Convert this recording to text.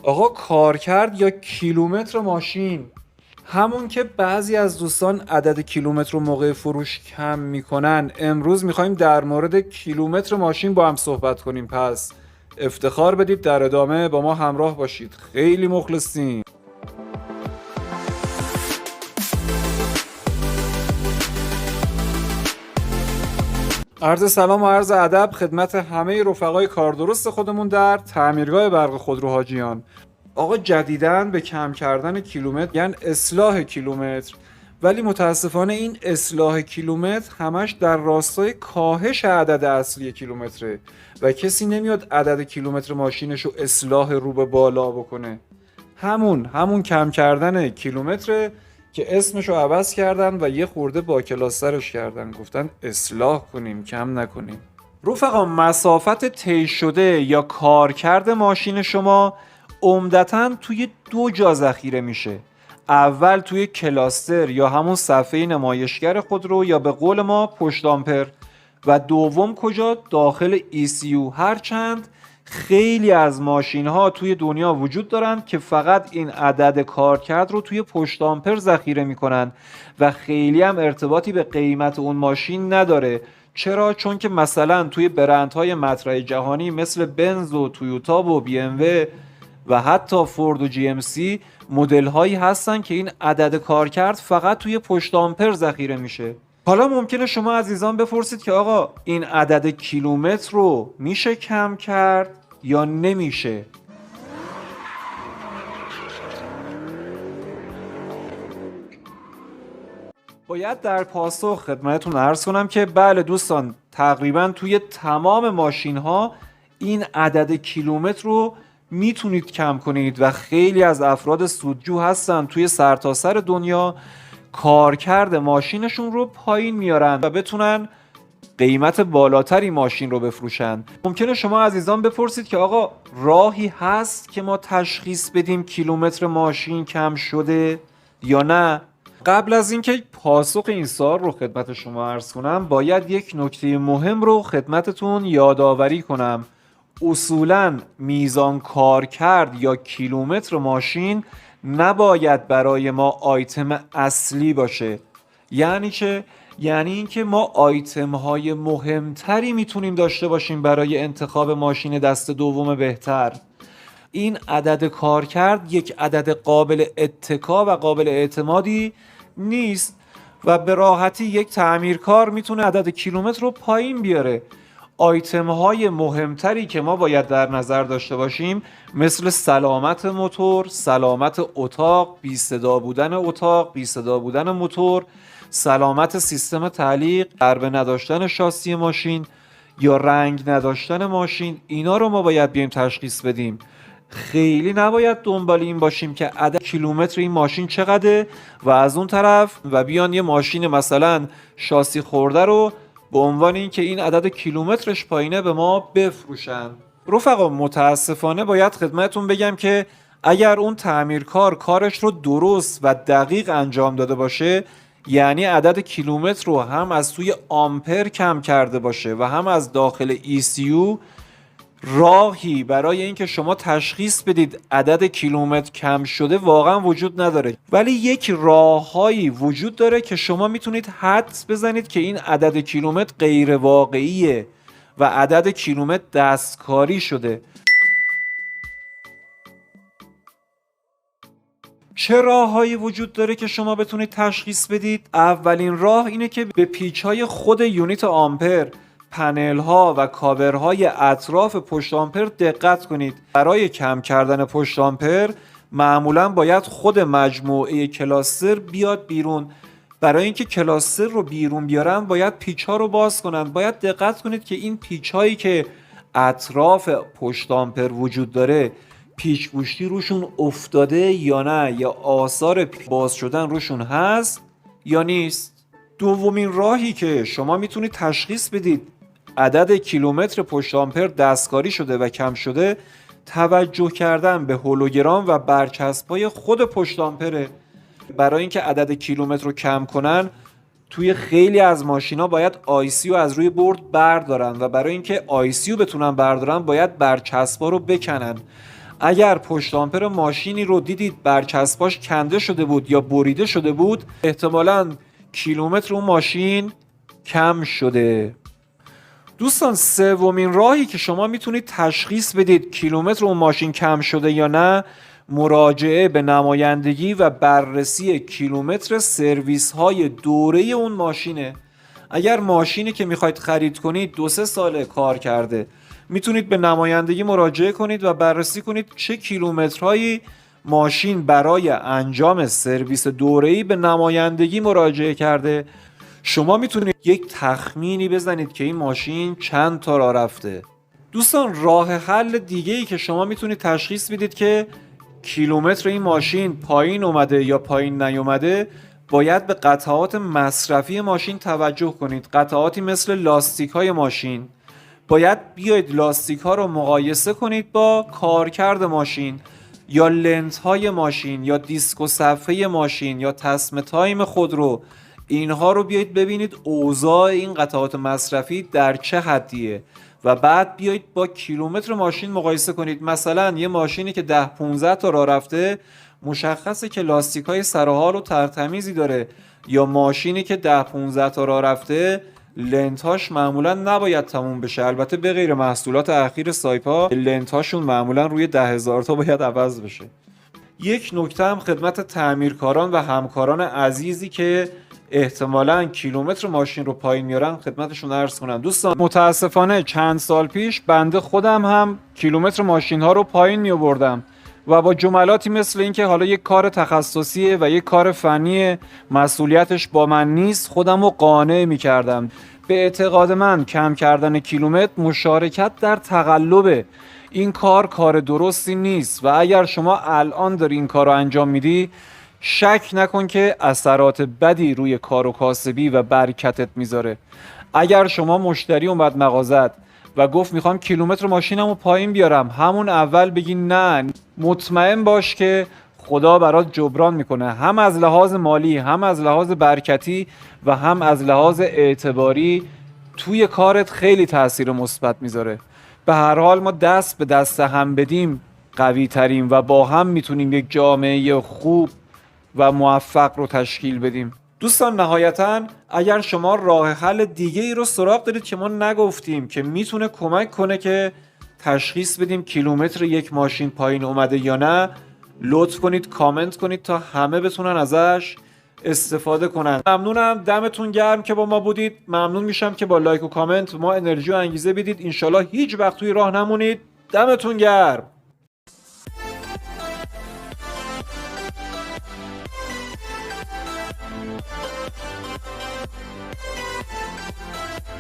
آقا کارکرد یا کیلومتر ماشین، همون که بعضی از دوستان عدد کیلومتر رو موقع فروش کم میکنن. امروز میخوایم در مورد کیلومتر ماشین با هم صحبت کنیم، پس افتخار بدید در ادامه با ما همراه باشید. خیلی مخلصیم. عرض سلام و عرض ادب خدمت همه رفقای کاردرست خودمون در تعمیرگاه برق خودرو حاجیان. آقا جدیداً به کم کردن کیلومتر یعنی اصلاح کیلومتر، ولی متاسفانه این اصلاح کیلومتر همش در راستای کاهش عدد اصلی کیلومتره و کسی نمیاد عدد کیلومتر ماشینش رو اصلاح رو به بالا بکنه. همون کم کردن کیلومتره که اسمشو عوض کردن و یه خورده با کلاسترش کردن، گفتن اصلاح کنیم کم نکنیم. رفقا مسافت طی شده یا کارکرد ماشین شما عمدتاً توی دو جا ذخیره میشه. اول توی کلاستر یا همون صفحه نمایشگر خودرو یا به قول ما پشت آمپر، و دوم کجا؟ داخل ECU. هرچند خیلی از ماشین ها توی دنیا وجود دارن که فقط این عدد کارکرد رو توی پشت آمپر ذخیره میکنن و خیلی هم ارتباطی به قیمت اون ماشین نداره. چرا؟ چون که مثلا توی برندهای مطرح جهانی مثل بنز و تویوتا و BMW و حتی فورد و GMC مدل هایی هستن که این عدد کارکرد فقط توی پشت آمپر ذخیره میشه. حالا ممکنه شما عزیزان بپرسید که آقا این عدد کیلومتر رو میشه کم کرد یا نمیشه؟ باید در پاسخ خدمتتون عرض کنم که بله دوستان، تقریبا توی تمام ماشین ها این عدد کیلومتر رو میتونید کم کنید و خیلی از افراد سودجو هستن توی سرتاسر دنیا کارکرد ماشینشون رو پایین میارن و بتونن قیمت بالاتری ماشین رو بفروشن. ممکنه شما عزیزان بپرسید که آقا راهی هست که ما تشخیص بدیم کیلومتر ماشین کم شده یا نه؟ قبل از اینکه پاسخ این سوال رو خدمت شما عرض کنم، باید یک نکته مهم رو خدمتتون یادآوری کنم. اصولاً میزان کارکرد یا کیلومتر ماشین نباید برای ما آیتم اصلی باشه. یعنی چه؟ یعنی اینکه ما آیتم های مهمتری میتونیم داشته باشیم برای انتخاب ماشین دست دوم بهتر. این عدد کارکرد یک عدد قابل اتکا و قابل اعتمادی نیست و به راحتی یک تعمیرکار میتونه عدد کیلومتر رو پایین بیاره. آیتم های مهمتری که ما باید در نظر داشته باشیم مثل سلامت موتور، سلامت اتاق، بی صدا بودن اتاق، بی صدا بودن موتور، سلامت سیستم تعلیق، ضربه نداشتن شاسی ماشین یا رنگ نداشتن ماشین، اینا رو ما باید بیایم تشخیص بدیم. خیلی نباید دنبال این باشیم که عدد کیلومتر این ماشین چقدره و از اون طرف و بیان یه ماشین مثلا شاسی خورده رو به عنوان اینکه این عدد کیلومترش پایینه به ما بفروشن. رفقا متاسفانه باید خدمتتون بگم که اگر اون تعمیرکار کارش رو درست و دقیق انجام داده باشه، یعنی عدد کیلومتر رو هم از توی آمپر کم کرده باشه و هم از داخل ECU، راهی برای اینکه شما تشخیص بدید عدد کیلومتر کم شده واقعا وجود نداره. ولی یک راههایی وجود داره که شما میتونید حدس بزنید که این عدد کیلومتر غیر واقعیه و عدد کیلومتر دستکاری شده. چه راههایی وجود داره که شما بتونید تشخیص بدید؟ اولین راه اینه که به پیچ‌های خود یونیت آمپر، پنل ها و کاورهای اطراف پشت آمپر دقت کنید. برای کم کردن پشت آمپر معمولا باید خود مجموعه کلاستر بیاد بیرون. برای اینکه کلاستر رو بیرون بیارن باید پیچ ها رو باز کنن. باید دقت کنید که این پیچ هایی که اطراف پشت آمپر وجود داره پیچ گوشتی روشون افتاده یا نه، یا آثار باز شدن روشون هست یا نیست. دومین راهی که شما میتونید تشخیص بدید عدد کیلومتر پشت آمپر دستکاری شده و کم شده، توجه کردن به هولوگرام و برچسب‌های خود پشت آمپره. برای اینکه عدد کیلومتر رو کم کنن توی خیلی از ماشینا باید آیسی رو از روی بورد بردارن و برای اینکه آیسی رو بتونن بردارن باید برچسب‌ها رو بکنن. اگر پشت آمپر ماشینی رو دیدید برچسباش کنده شده بود یا بریده شده بود، احتمالاً کیلومتر اون ماشین کم شده. دوستان سومین راهی که شما میتونید تشخیص بدید کیلومتر اون ماشین کم شده یا نه، مراجعه به نمایندگی و بررسی کیلومتر سرویس های دوره اون ماشینه. اگر ماشینی که میخواید خرید کنید 2-3 ساله کار کرده، میتونید به نمایندگی مراجعه کنید و بررسی کنید چه کیلومترهایی ماشین برای انجام سرویس دوره‌ای به نمایندگی مراجعه کرده. شما میتونید یک تخمینی بزنید که این ماشین چند تا راه رفته. دوستان راه حل دیگه ای که شما میتونید تشخیص بدید که کیلومتر این ماشین پایین اومده یا پایین نیومده، باید به قطعات مصرفی ماشین توجه کنید. قطعاتی مثل لاستیک های ماشین، باید بیاید لاستیک ها رو مقایسه کنید با کارکرد ماشین، یا لنت های ماشین، یا دیسک و صفحه ماشین، یا تسمه تایم خودرو. اینها رو بیایید ببینید اوضاع این قطعات مصرفی در چه حدیه و بعد بیایید با کیلومتر ماشین مقایسه کنید. مثلا یه ماشینی که 10-15 تا راه رفته، مشخصه که لاستیک‌های سر و حال و ترتمیزی داره، یا ماشینی که 10-15 تا راه رفته لنتاش معمولا نباید تموم بشه. البته به غیر محصولات اخیر سایپا لنتاشون معمولا روی 10,000 تا باید عوض بشه. یک نکته هم خدمت تعمیرکاران و همکاران عزیزی که احتمالاً کیلومتر ماشین رو پایین میارن خدمتشون عرض کنم. دوستان متاسفانه چند سال پیش بنده خودم هم کیلومتر ماشین ها رو پایین می آوردم و با جملاتی مثل این که حالا یک کار تخصصیه و یک کار فنی مسئولیتش با من نیست، خودم رو قانع می کردم. به اعتقاد من کم کردن کیلومتر مشارکت در تقلبه. این کار درستی نیست و اگر شما الان داری این کار رو انجام میدی، شک نکن که اثرات بدی روی کار و کاسبی و برکتت میذاره. اگر شما مشتری اومد مغازت و گفت میخوام کیلومتر ماشینمو پایین بیارم، همون اول بگی نه، مطمئن باش که خدا برات جبران میکنه، هم از لحاظ مالی، هم از لحاظ برکتی و هم از لحاظ اعتباری. توی کارت خیلی تاثیر مثبت میذاره. به هر حال ما دست به دست هم بدیم قوی تریم و با هم میتونیم یک جامعه خوب و موفق رو تشکیل بدیم. دوستان نهایتاً اگر شما راه حل دیگه ای رو سراغ دارید که ما نگفتیم که میتونه کمک کنه که تشخیص بدیم کیلومتر یک ماشین پایین اومده یا نه، لطف کنید کامنت کنید تا همه بتونن ازش استفاده کنن. ممنونم، دمتون گرم که با ما بودید. ممنون میشم که با لایک و کامنت ما انرژی و انگیزه بدید. انشالله هیچ وقت توی راه نمونید. دمتون گرم.